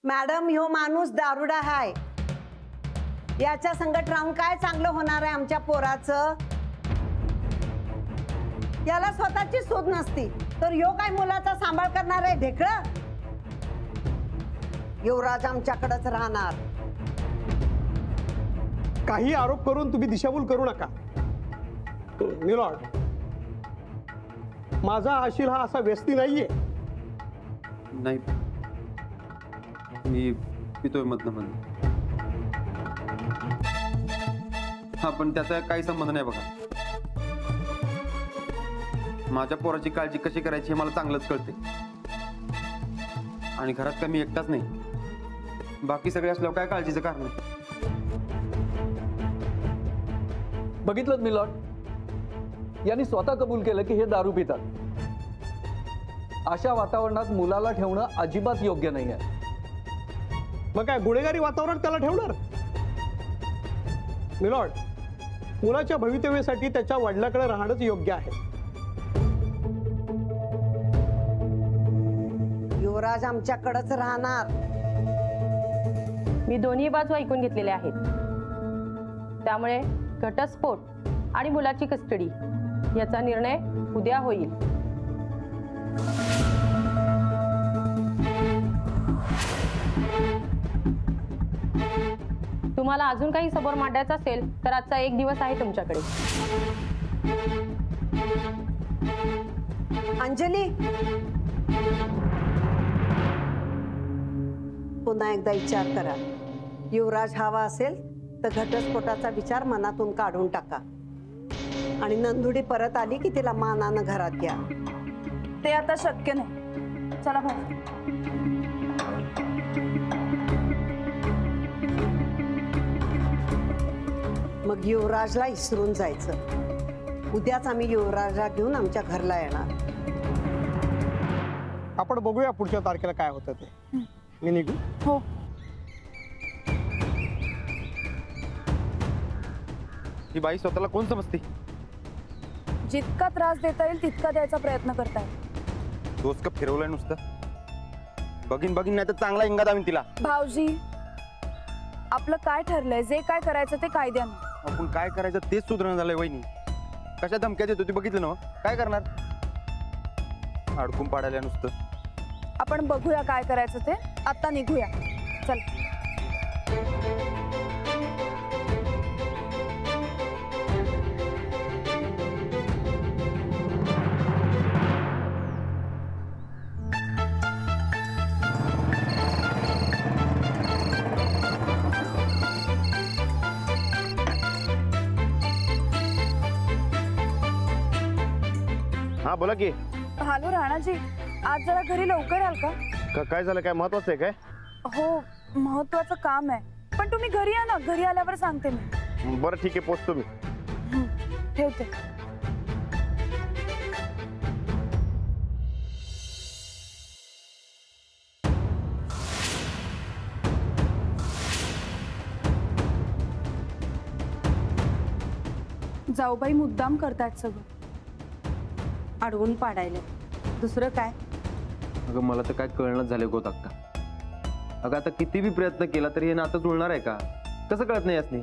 Madam ह्यो माणूस दारुडा हाय, याच्या संगत राहून काय चांगलं होणार आहे आमच्या पोराचं? याला स्वतःची सूद नसती तर ह्यो काय मुलाचा सांभाळ करणार आहे ढेकळं? युवराज आमच्याकडेच राहणार. काही आरोप करून तुम्ही दिशाभूल करू नका. मिलॉर्ड, माझा आशिल हा असा व्यस्ती नाहीये. नाही, मी पितोय मधनं. हा, पण त्याचा काही संबंध नाही बघा. माझ्या पोराची काळजी कशी करायची हे मला चांगलंच कळते. आणि घरात काय मी एकटाच नाही, बाकी सगळे असल्यावर काय काळजीचं कारण आहे? बघितलं मिलॉर्ड, यांनी स्वतः कबूल केलं की हे दारू पितात. अशा वातावरणात मुलाला ठेवणं अजिबात योग्य नाही आहे. मग काय गुन्हेगारी वातावरण त्याला ठेवणार? मिलॉर्ड, मुलाच्या भवितव्यासाठी त्याच्या वडिलाकडे राहणंच योग्य आहे. युवराज आमच्याकडेच राहणार. मी दोन्ही बाजू ऐकून घेतलेल्या आहेत, त्यामुळे घटस्फोट आणि मुलाची कस्टडी याचा निर्णय उद्या होईल. तुम्हाला अजून काही सबोर मांडायचं असेल तर आजचा एक दिवस आहे तुमच्याकडे. अंजली, पुन्हा एकदा विचार करा. युवराज हवा असेल तर घटस्फोटाचा विचार मनातून काढून टाका आणि नंदुडी परत आली की तिला मानानं घरात घ्या. ते आता शक्य नाही. चला भाऊ. मग युवराजला इसरून जायचं. उद्याच आम्ही युवराजला घेऊन आमच्या घरला येणार. आपण बघूया पुढच्या तारखेला काय होतं ते. मी निघू? हो. ही बाई स्वतःला कोण समजते? जितका त्रास देता येईल तितका द्यायचा प्रयत्न करताय. दोस्त का फिरवलाय नुसतं? बघीन नाही तर चांगला इंगात आम्ही तिला. भाऊजी, आपलं काय ठरलंय? जे काय करायचं ते कायद्याने. आपण काय करायचं तेच सुधारणा झालंय. वहिनी कशा धमक्या देत होती बघितलं ना? काय करणार? अडकून पाडायला नुसतं. आपण बघूया काय करायचं ते. आता निघूया. चल. हा बोला की. हॅलो राणाजी, आज जरा घरी लवकर याल का? काय झालं? काय महत्वाचं आहे काय? हो, महत्वाचं काम आहे. पण तुम्ही घरी या ना. घरी आल्यावर सांगते मी. बरं ठीक आहे, पोचतो मी. ठेवते. जाऊबाई मुद्दाम करतायत सगळं. अडवून पाडायला. दुसरं काय? अगं मला तर काय कळणंच झालं गोत अक्का. अगं आता किती बी प्रयत्न केला तरी हे नातं जुळणार आहे का? कसं कळत नाही यासनी?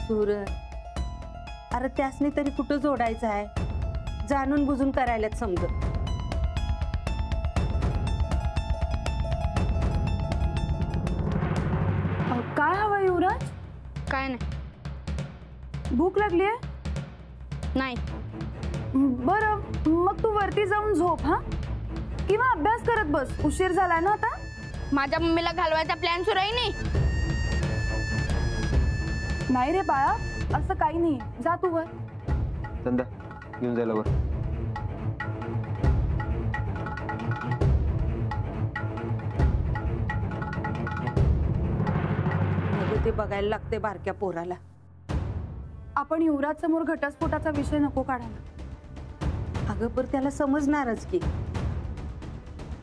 सूरज, अरे त्यासनी तरी कुठं जोडायचं आहे? जाणून बुजून करायलाच समजत. काय हवं युवराज? काय नाही. भूक लागली आहे? नाही. बरं, मग तू वरती जाऊन झोप. हा, किंवा अभ्यास करत बस. उशीर झालाय ना आता. माझ्या मम्मीला घालवायचा प्लॅन सुरू आहे नाही. नाही रे बाळा, असं काही नाही. जा तू वर. संध्या घेऊन जायला वर. ते बघायला लागते बारक्या पोराला. आपण युवराज समोर घटस्फोटाचा विषय नको काढायला. अगं पर त्याला समजणारच की.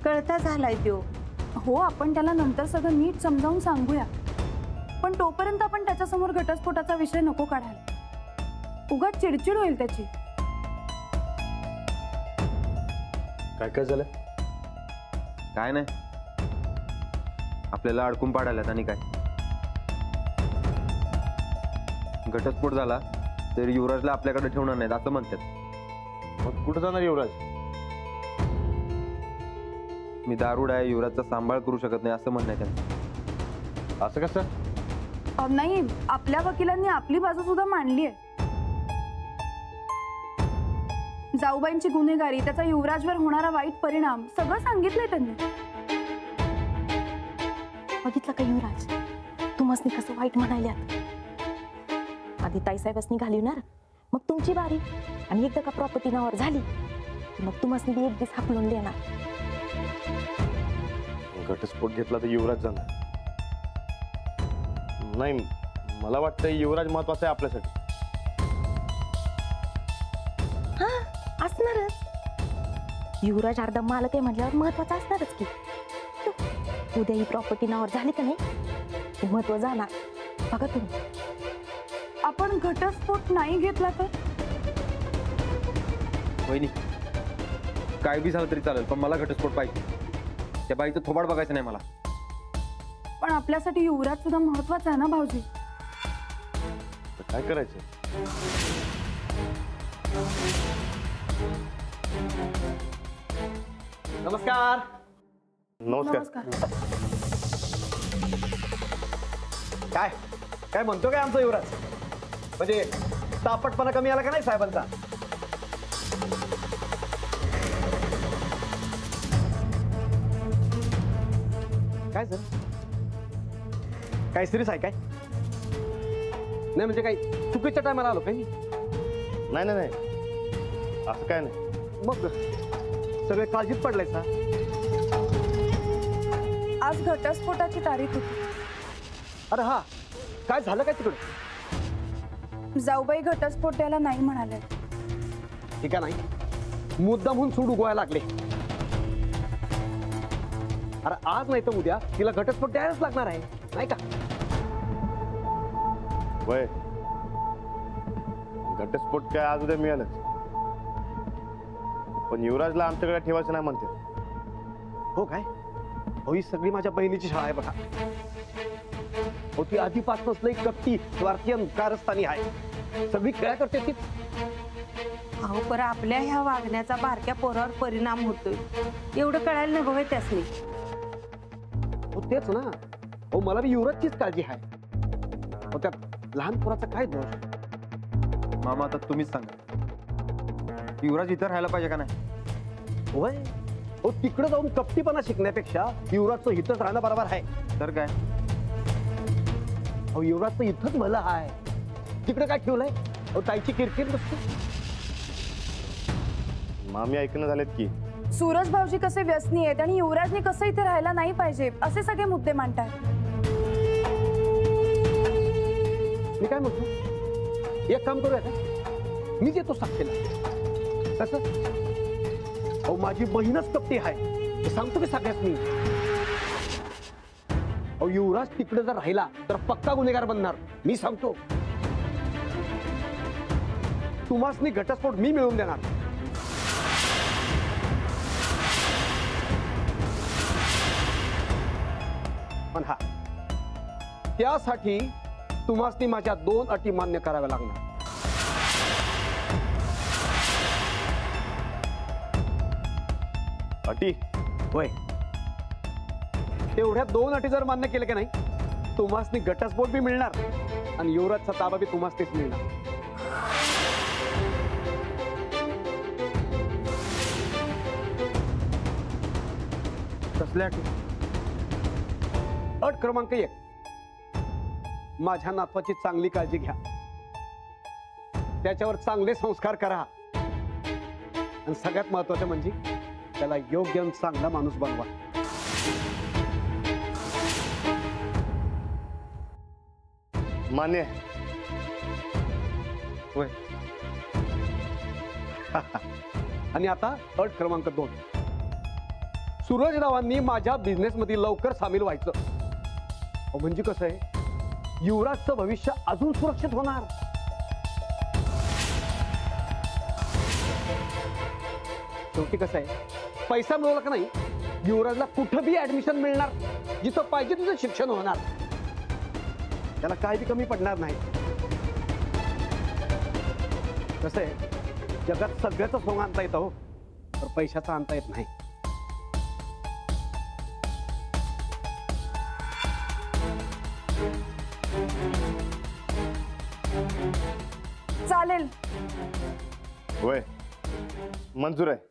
कळता झालाय तो. हो, आपण त्याला नंतर सगळं नीट समजावून सांगूया. पण तोपर्यंत आपण त्याच्यासमोर घटस्फोटाचा विषय नको काढायला. उगाच चिडचिड होईल त्याची. काय काय झालं? काय नाही, आपल्याला अडकून पाडायलात आणि काय. घटस्फोट झाला तर युवराजला आपल्याकडे ठेवणार नाहीत असं म्हणतात. मग कुठं जाणार युवराज? मी दारुड आहे, युवराजचा सांभाळ करू शकत नाही असं म्हणणं आहे त्यांचं. असं कसं? नाही, आपल्या वकिलांनी आपली बाजू सुद्धा मांडली आहे. जाऊबाईंची गुन्हेगारी, त्याचा युवराजवर होणारा वाईट परिणाम सगळं सांगितलंय त्यांनी. बघितलं का युवराज, तुम्हाला कसं वाईट म्हणाल्यात. आधी ताईसाहेबांनी घालवणार, मग तुमची बारी, आणि एकदा का प्रॉपर्टी नावावर झाली मग तुम्हाला बी एक दिवस हाकलून देणार. घटस्फोट घेतला तर युवराज जाणार. नाही, मला वाटतं युवराज महत्वाचा आहे आपल्यासाठी. हा असणारच, युवराज अर्धा मालक आहे म्हटल्यावर महत्वाचं असणारच की. उद्या ही प्रॉपर्टी नावावर झाली का नाही, ते महत्व जाणार. बघा तुम्ही. आपण घटस्फोट नाही घेतला तर वहिनी, काय बी झालं तरी चालेल, पण मला घटस्फोट पाहिजे. त्या बाईचं थोबाड बघायचं नाही मला. पण आपल्यासाठी युवराज सुद्धा महत्वाचा आहे ना भाऊजी. तर काय करायचं? नमस्कार. नमस्कार. काय काय म्हणतो काय आमचा युवराज? म्हणजे तापटपणा कमी आला का नाही साहेबांचा? काय सर, काय सिरियस आहे काय? नाही म्हणजे काही चुकीच्या टायमाला आलो काही? नाही नाही नाही, असं काय नाही. मग सगळे काळजीत पडलाय सा. आज घटस्फोटाची तारीख होती. अरे हा, काय झालं काय तिकडं? जाऊबाई घटस्फोट द्यायला नाही म्हणाले. ठीक आहे, नाही मुद्दामहून सूड उगवायला लागले. अरे आज नाही तर उद्या तिला घटस्फोट द्यायलाच लागणार आहे, नाही का? वय, घटस्फोट काय आज उद्या मिळालंच, पण युवराजला आमच्याकडे ठेवायचं नाही म्हणते. हो काय? हो, ही सगळी माझ्या बहिणीची शाळा आहे बघा. हो, ती आधीपासूनच लई कपटी स्वार्थी कारस्थानी आहे. सगळी खेळा करते ती. अहो, पर आपल्या ह्या वागण्याचा बारक्या पोरावर परिणाम होतोय, एवढं कळायला नको त्यासनी. हो तेच ना. हो, मला बी युवराजचीच काळजी आहे. हो, त्या लहान पोराचा काय दोष? मामा आता तुम्हीच सांगा, युवराज इथं राहायला पाहिजे का नाही? होय. हो, तिकडे जाऊन कपटीपणा शिकण्यापेक्षा युवराजचं इथंच राहणं बरोबर आहे. तर काय, अहो, युवराजचं इथंच भलं आहे. तिकडे काय ठेवलंय? अहो, ताईची किरकिर नसते. मामी ऐकणं झालेत की सूरज भाऊजी कसे व्यसनी आहेत आणि युवराजने कसं इथे राहायला नाही पाहिजे, असे सगळे मुद्दे मांडतात. मी काय म्हणतो, एक काम करूया का? मीच येतो साक्षीला. कसं? अहो, माझी बहीणच कपटी आहे हे सांगतो की सगळ्याच मी. अहो, युवराज तिकडे जर राहिला तर पक्का गुन्हेगार बनणार, मी सांगतो. तुम्हासनी घटस्फोट मी मिळवून देणार. पण हा, त्यासाठी तुम्हासनी माझ्या 2 अटी मान्य कराव्या लागणार. अटी? होय. तेवढ्या 2 अटी जर मान्य केल्या की नाही, तुम्हासनी घटस्फोट बी मिळणार आणि युवराजचा ताबा बी तुम्हासनीच मिळणार. कसल्या अटी? अट क्रमांक 1, माझ्या नातवाची चांगली काळजी घ्या, त्याच्यावर चांगले संस्कार करा आणि सगळ्यात महत्वाचं म्हणजे त्याला योग्य आणि चांगला माणूस बनवा. मान्य. होय. आणि आता अट क्रमांक 2, सूरजरावांनी माझ्या बिझनेस मध्ये लवकर सामील व्हायचं. म्हणजे कसं आहे, युवराजचं भविष्य अजून सुरक्षित होणार. शेवटी कसं आहे, पैसा मिळवला का नाही युवराजला कुठं बी ऍडमिशन मिळणार, जिथं पाहिजे तिथं शिक्षण होणार, त्याला काय बी कमी पडणार नाही. कसं आहे, जगात सगळ्याच सोंग आणता येतं हो, तर पैशाचा आणता येत नाही. चालेल. होय, मंजूर आहे.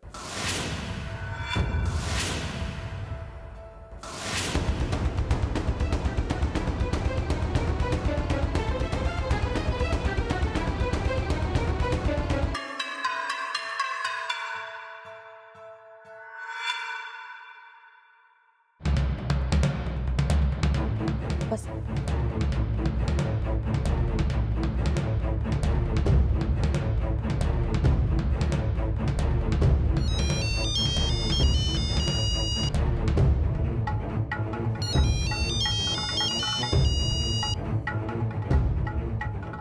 बस.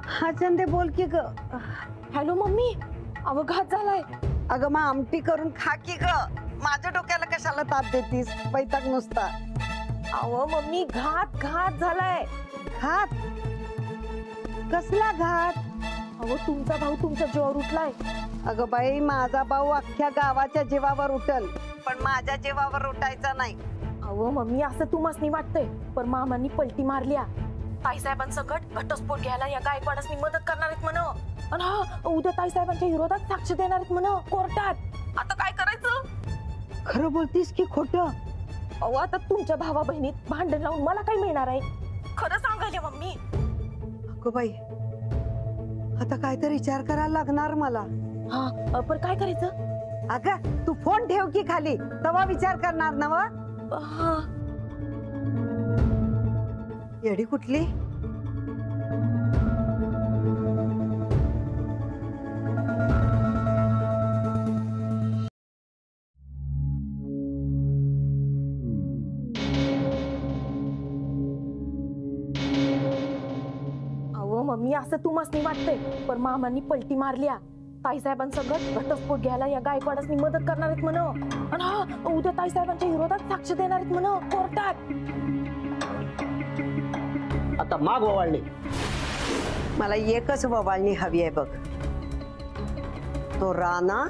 हा चंदे बोल की ग. हॅलो मम्मी, अवघात झालाय. अगं मग आमटी करून खा की ग. माझ्या डोक्याला कशाला ताप देतीस, वैताग नुसता. अहो मम्मी, घात झालाय. घात? कसला घात? अहो तुमचा भाऊ तुमच्या जीवावर उठलाय. अगं बाई, माझा भाऊ अख्ख्या गावाच्या जीवावर उठल, पण माझ्या जीवावर उठायचा नाही. अहो मम्मी, असं तुम्हासनी वाटतंय, पण मामांनी पलटी मारल्या. ताईसाहेबांसकट घटस्फोट घ्यायला या गायकवाडांनी मदत करणार आहेत म्हण. आणि हा, उद्या ताईसाहेबांच्या विरोधात साक्ष देणार आहेत म्हण कोर्टात. आता काय करायचं? खरं बोलतीस की खोटं? अहो आता तुमच्या भावा बहिणीत भांडण लावून मला काय मिळणार आहे? खरं सांगायला मम्मी. अगं बाई, आता काहीतरी विचार करायला लागणार मला. हा, पण काय करायचं? अगं तू फोन ठेव की खाली, तेव्हा विचार करणार ना. हा, येडी कुठली? अहो मम्मी, असं तुम्हासनी वाटतंय, पण मामांनी पलटी मारल्या. ताईसाहेबांसकट घटस्फोट घ्यायला या गायकवाडांनी मदत करणार आहेत म्हण. आणि हा, उद्या ताईसाहेबांच्या विरोधात साक्ष देणार आहेत म्हण कोर्टात. आता माग ववाळणे. मला एकच ववाळणी हवी आहे बघ. तो राणा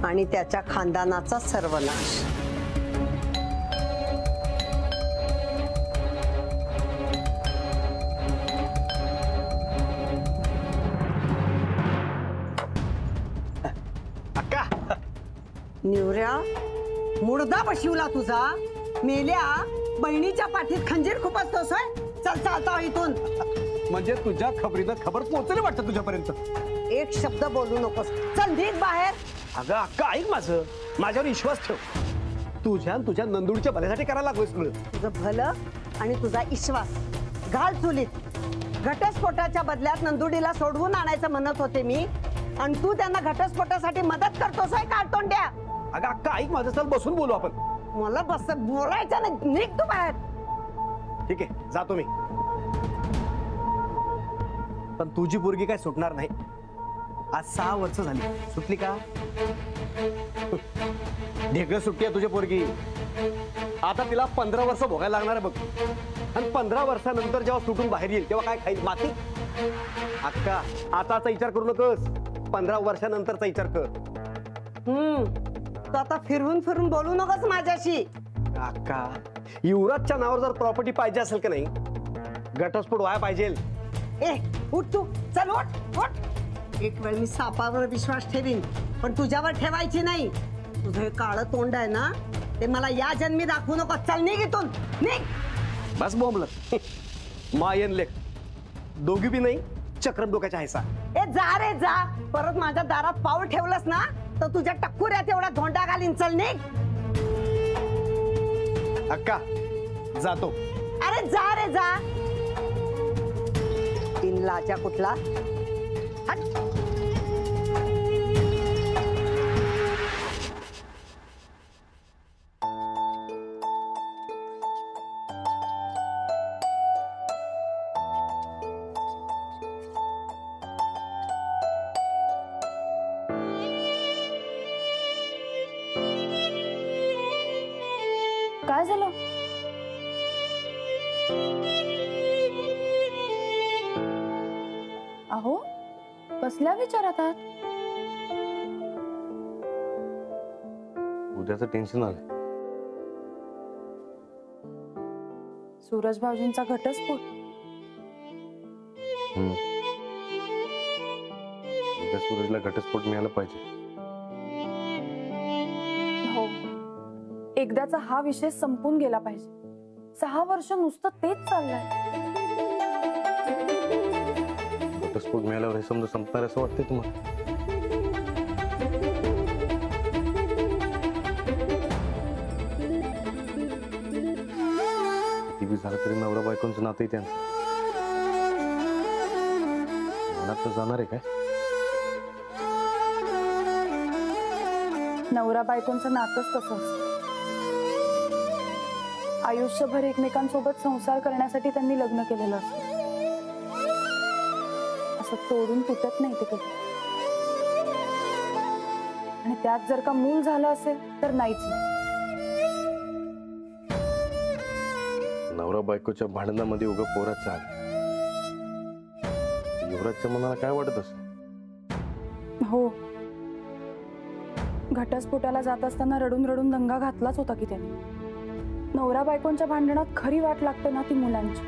आणि त्याच्या खानदानाचा सर्वनाश. अक्का, निवऱ्या, मुर्दा बशिवला तुझा. मेल्या, बहिणीच्या पाठीत खंजीर खुपसतोस होय? चल चालता इथून. म्हणजे तुझ्या खबरीनं खबर पोहोचली वाटतं तुझ्यापर्यंत. एक शब्द बोलू नकोस. चल निघ बाहेर. अगं अक्का, ऐक माझं, माझ्यावर विश्वास ठेव. तुझ्या नंदुडीच्या भल्यासाठी करायला लागलोय सगळं. तुझं भलं आणि तुझा विश्वास घाल चुलीत. घटस्फोटाच्या बदल्यात नंदुडीला सोडवून आणायचं म्हणत होते मी, आणि तू त्यांना घटस्फोटासाठी मदत करतोस आहे काळतोंड्या. अगं अक्का, ऐक माझं, चल बसून बोलू आपण. मला बस बोलायचं नाही, निघ तू बाहेर. ठीक आहे, जातो मी. पण तुझी पोरगी काय सुटणार नाही. आज 6 वर्ष झाली, सुटली का? ढेकळं सुट्टी आहे तुझी पोरगी. आता तिला 15 वर्ष भोगायला लागणार आहे बघ. आणि 15 वर्षानंतर जेव्हा सुटून बाहेर येईल तेव्हा काय खाईल? माती. अक्का, आताचा विचार करू नकोस, 15 वर्षानंतरचा विचार कर. तू आता फिरून फिरून बोलू नकोस माझ्याशी. अक्का, युवराजच्या नावावर जर प्रॉपर्टी पाहिजे असेल का नाही, घटस्फोट व्हायला पाहिजे. ए उठ तू, चल उठ उठ. एक वेळ मी सापावर विश्वास ठेवीन, पण तुझ्यावर ठेवायची नाही. तुझं हे काळं तोंड आहे ना, ते मला या जन्मी दाखवू नको. चल निघ इथून, निघ. बस बोंबलं. मायन लेख दोघी बी नाही, चक्रम डोक्याच्या हैसा. ए जा रे जा. परत माझ्या दारात पाऊल ठेवलंस ना, तर तुझ्या टक्कुऱ्यात एवढा धोंडा घालीन. चल निघ. अक्का, जातो. अरे जा रे जा. तीन लाजा कुठला. हट. काय झालं? अहो, कसल्या विचारात आहात? उद्याचं टेन्शन आलं. सूरज भाऊजींचा घटस्फोट. उद्या सूरजला घटस्फोट मिळाला पाहिजे. हो, एकदाचा हा विषय संपून गेला पाहिजे. 6 वर्ष नुसतं तेच चाललंय. घटस्फोट मिळाल्यावर हे समजा संपणार असं वाटतंय तुम्हाला? किती बी झालं तरी नवरा बायकोंचं नातं त्यांचं मनात जाणार आहे काय? नवरा बायकोंचं नातंच तसं असतं. आयुष्यभर एकमेकांसोबत संसार करण्यासाठी त्यांनी लग्न केलेलं असतं. असं तोडून तुटत नाही ते कधी. आणि त्यात जर का मूल झालं असेल तर नाहीच नाही. नवरा बायकोच्या भांडणामध्ये उगा पोराचा आला. युवराजच्या मनाला काय वाटत असं? हो, घटस्फोटाला जात असताना रडून रडून दंगा घातलाच होता की त्याने. नवरा बायकोंच्या भांडणात खरी वाट लागते ना ती मुलांची.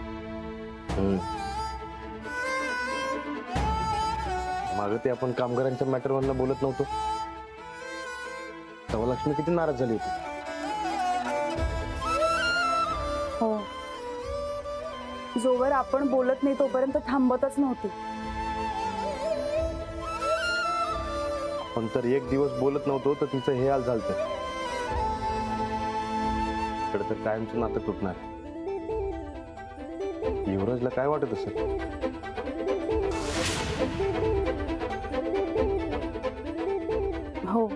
मागं ते आपण कामगारांच्या मॅटरवरला बोलत नव्हतो तेव्हा लक्ष्मी किती नाराज झाली होती. हो, जोवर आपण बोलत नाही तोपर्यंत थांबतच नव्हती. पण तर एक दिवस बोलत नव्हतो तर तिचं हे हाल झालं. इकडे तर कायमचं नातं तुटणार. युवराजला काय वाटत असेल? हो,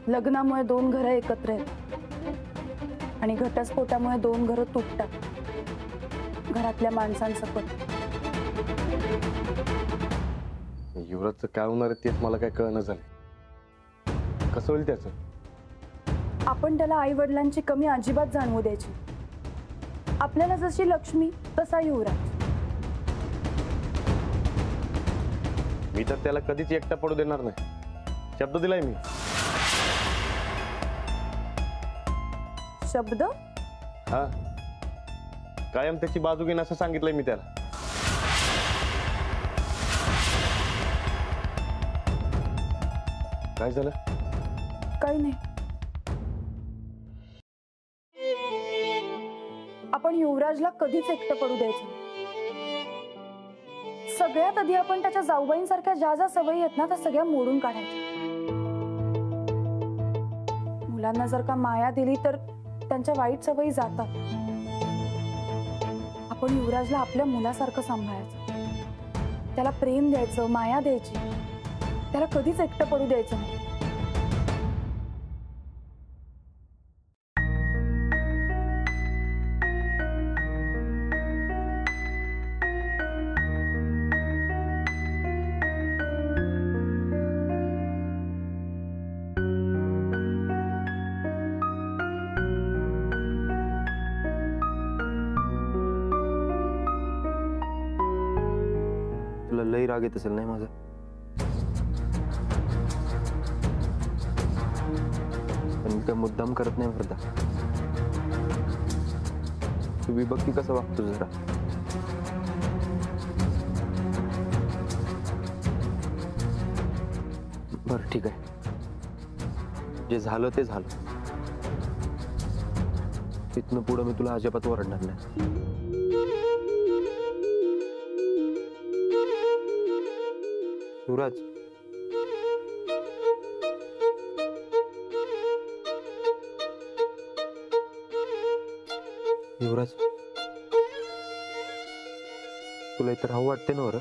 लग्नामुळे 2 घरं एकत्र आहेत आणि घटस्फोटामुळे 2 घरं तुटतात घरातल्या माणसांसकट. युवराजचं काय होणार आहे तेच मला काय कळणं झालं. कसं होईल त्याचं? आपण त्याला आई वडिलांची कमी अजिबात जाणवू द्यायची. आपल्याला जशी लक्ष्मी तसा युवराज. मी तर त्याला कधीच एकटा पडू देणार नाही. शब्द दिलाय मी. शब्द? हा, कायम त्याची बाजू घेईन असं सांगितलंय मी त्याला. काय झालं? काही नाही. आपण युवराजला कधीच एकटं पडू द्यायचं नाही. सगळ्यात आधी आपण त्याच्या जाऊबाईंसारख्या ज्या ज्या सवयी आहेत ना त्या सगळ्या मोडून काढायच्या. मुलांना जर का माया दिली तर त्यांच्या वाईट सवयी जातात. आपण युवराजला आपल्या मुलासारखं सांभाळायचं. त्याला प्रेम द्यायचं, माया द्यायची. त्याला कधीच एकटं पडू द्यायचं नाही. तुला लई राग येत असेल नाही माझा? पण मी काय मुद्दाम करत नाही वरदा. तुम्ही बघ की कसं वागतो जरा. बरं ठीक आहे, जे झालं ते झालं. तिथनं पुढं मी तुला अजिबात ओरडणार नाही. युवराज, युवराज, तुला इतर राहू वाटते ना? बरं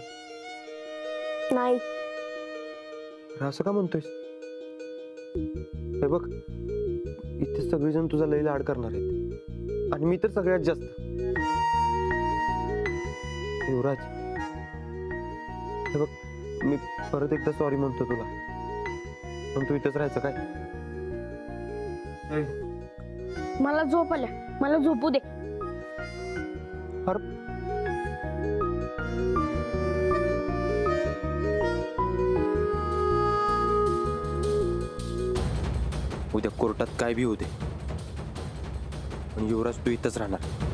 नाही. असं का म्हणतोयस? हे बघ, इथे सगळेजण तुझा लई लाड करणार आहेत आणि मी तर सगळ्यात जास्त. युवराज, हे बघ, मी परत एकदा सॉरी म्हणतो तुला, पण तू इथेच राहायचं काय? मला झोप आल्या, मला झोपू दे. अरे उद्या कोर्टात काय बी होते पण युवराज तू इथंच राहणार.